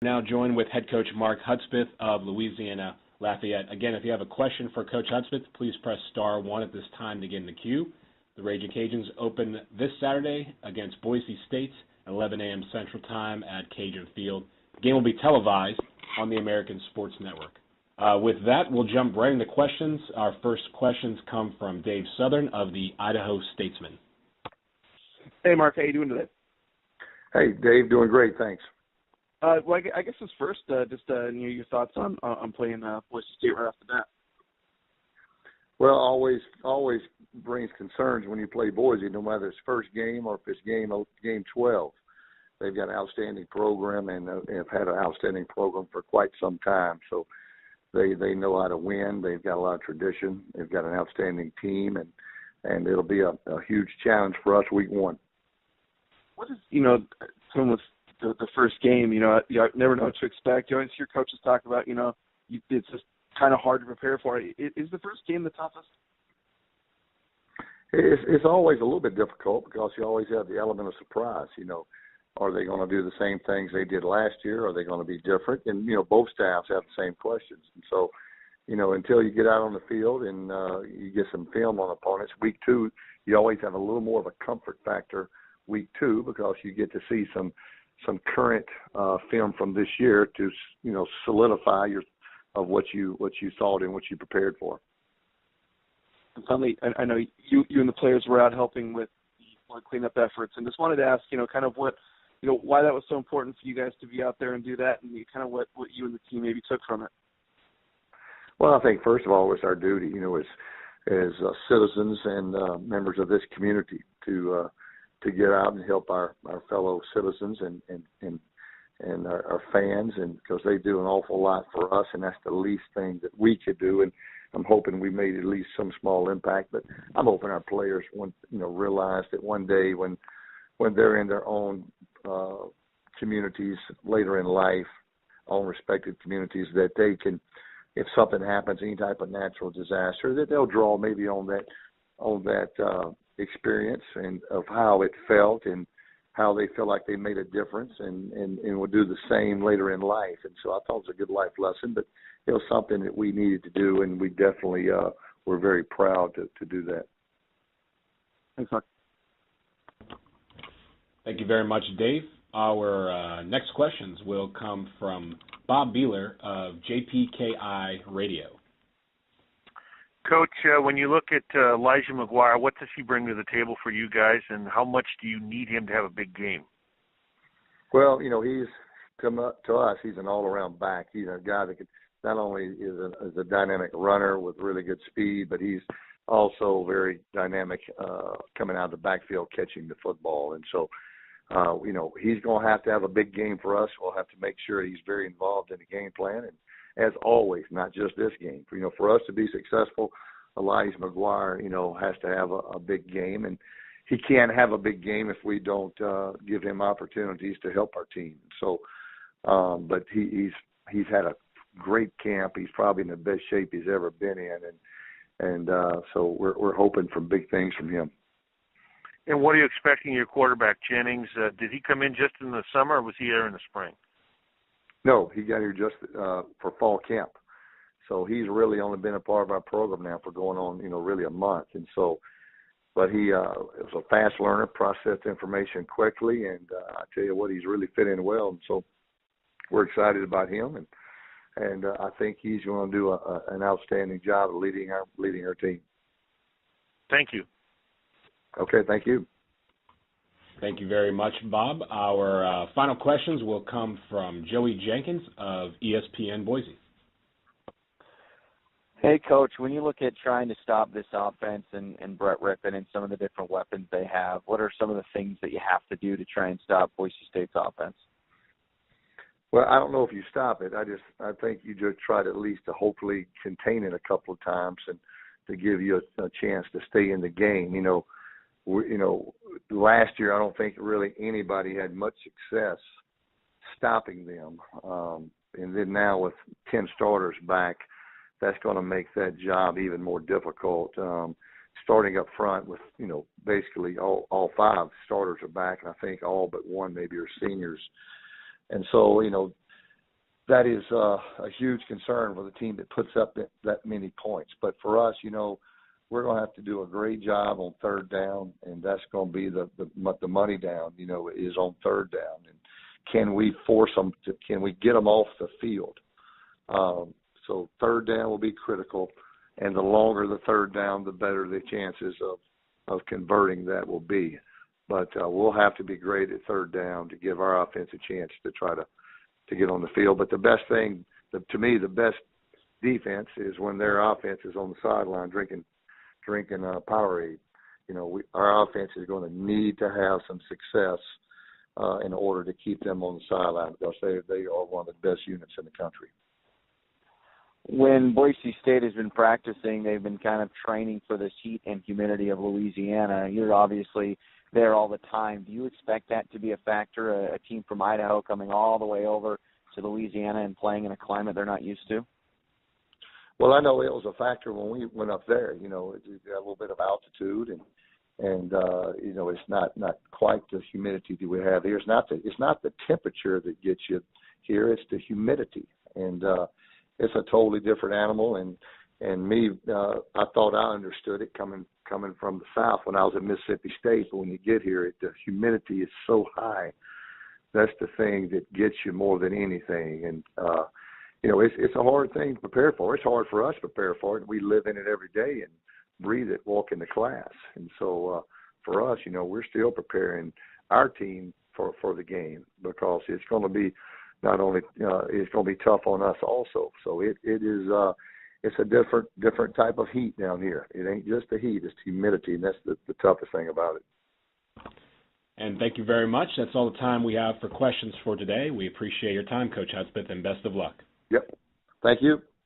Now joined with head coach Mark Hudspeth of Louisiana Lafayette. Again, if you have a question for Coach Hudspeth, please press star 1 at this time to get in the queue. The Raging Cajuns open this Saturday against Boise State at 11 a.m. Central Time at Cajun Field. The game will be televised on the American Sports Network. With that, we'll jump right into questions. Our first questions come from Dave Southern of the Idaho Statesman. Hey, Mark. How you doing today? Hey, Dave. Doing great. Thanks. Well, I guess this first, your thoughts on playing Boise State right off the bat. Well, always brings concerns when you play Boise, no matter it's first game or if it's game 12. They've got an outstanding program and have had an outstanding program for quite some time. So they know how to win. They've got a lot of tradition. They've got an outstanding team, and it'll be a huge challenge for us week 1. What is, some of the first game, you never know what to expect. You always hear coaches talk about, it's just kind of hard to prepare for. Is the first game the toughest? It's always a little bit difficult because you always have the element of surprise. Are they going to do the same things they did last year? Are they going to be different? And, both staffs have the same questions. And so, until you get out on the field and you get some film on opponents, week 2, you always have a little more of a comfort factor week 2 because you get to see some current film from this year to, solidify of what you thought and what you prepared for. And finally, I know you and the players were out helping with the cleanup efforts, and just wanted to ask, kind of what, why that was so important for you guys to be out there and do that, and kind of what you and the team maybe took from it. Well, I think first of all, it's our duty, as citizens and members of this community to get out and help our fellow citizens and our fans, and because they do an awful lot for us, and that's the least thing that we could do. And I'm hoping we made at least some small impact. But I'm hoping our players realize that one day when they're in their own communities later in life, own respected communities, that they can, if something happens, any type of natural disaster, that they'll draw maybe on that experience and of how it felt and how they feel like they made a difference and will do the same later in life. And so I thought it was a good life lesson, but it was something that we needed to do, and we definitely were very proud to do that. Thanks, Mark. Thank you very much, Dave. Our next questions will come from Bob Beeler of JPKI Radio. Coach, when you look at Elijah McGuire, what does he bring to the table for you guys, and how much do you need him to have a big game? Well, he's come up to us. He's an all-around back. He's a guy that not only is a dynamic runner with really good speed, but he's also very dynamic coming out of the backfield catching the football. And so, he's going to have a big game for us. We'll have to make sure he's very involved in the game plan. And as always, not just this game. For us to be successful, Elijah McGuire, has to have a big game. And he can't have a big game if we don't give him opportunities to help our team. So, but he's had a great camp. He's probably in the best shape he's ever been in. And so we're hoping for big things from him. And what are you expecting your quarterback, Jennings? Did he come in just in the summer, or was he there in the spring? No, he got here just for fall camp. So he's really only been a part of our program now for going on, really a month. And so, but he was a fast learner, processed information quickly, and I tell you what, he's really fit in well. And so we're excited about him, and I think he's going to do an outstanding job of leading our team. Thank you. Okay, thank you. Thank you very much, Bob. Our final questions will come from Joey Jenkins of ESPN Boise. Hey, Coach, when you look at trying to stop this offense and Brett Rippon and some of the different weapons they have, what are some of the things that you have to do to try and stop Boise State's offense? Well, I don't know if you stop it. I think you just try to at least to hopefully contain it a couple of times and to give you a chance to stay in the game. Last year I don't think really anybody had much success stopping them. And then now with 10 starters back, that's going to make that job even more difficult. Starting up front with, basically all 5 starters are back, and I think all but one maybe are seniors. And so, that is a huge concern with a team that puts up that many points. But for us, we're going to have to do a great job on third down, and that's going to be the money down, is on third down. And can we force them can we get them off the field? So third down will be critical, and the longer the third down, the better the chances of converting that will be. But we'll have to be great at third down to give our offense a chance to try to get on the field. But the best thing, to me, the best defense is when their offense is on the sideline drinking Powerade. Our offense is going to need to have some success in order to keep them on the sideline, because they are one of the best units in the country. When Boise State has been practicing, they've been kind of training for this heat and humidity of Louisiana. You're obviously there all the time. Do you expect that to be a factor, a team from Idaho coming all the way over to Louisiana and playing in a climate they're not used to? Well, I know it was a factor when we went up there. It's got a little bit of altitude, and it's not quite the humidity that we have here. It's not the temperature that gets you here. It's the humidity, and it's a totally different animal. And me, I thought I understood it coming from the South when I was at Mississippi State. But when you get here, the humidity is so high. That's the thing that gets you more than anything. And it's a hard thing to prepare for. It's hard for us to prepare for it. We live in it every day and breathe it, walk into class. And so for us, we're still preparing our team for the game, because it's going to be not only it's going to be tough on us also. So it is it's a different type of heat down here. It ain't just the heat; it's the humidity, and that's the toughest thing about it. And thank you very much. That's all the time we have for questions for today. We appreciate your time, Coach Hudspeth, and best of luck. Yep. Thank you.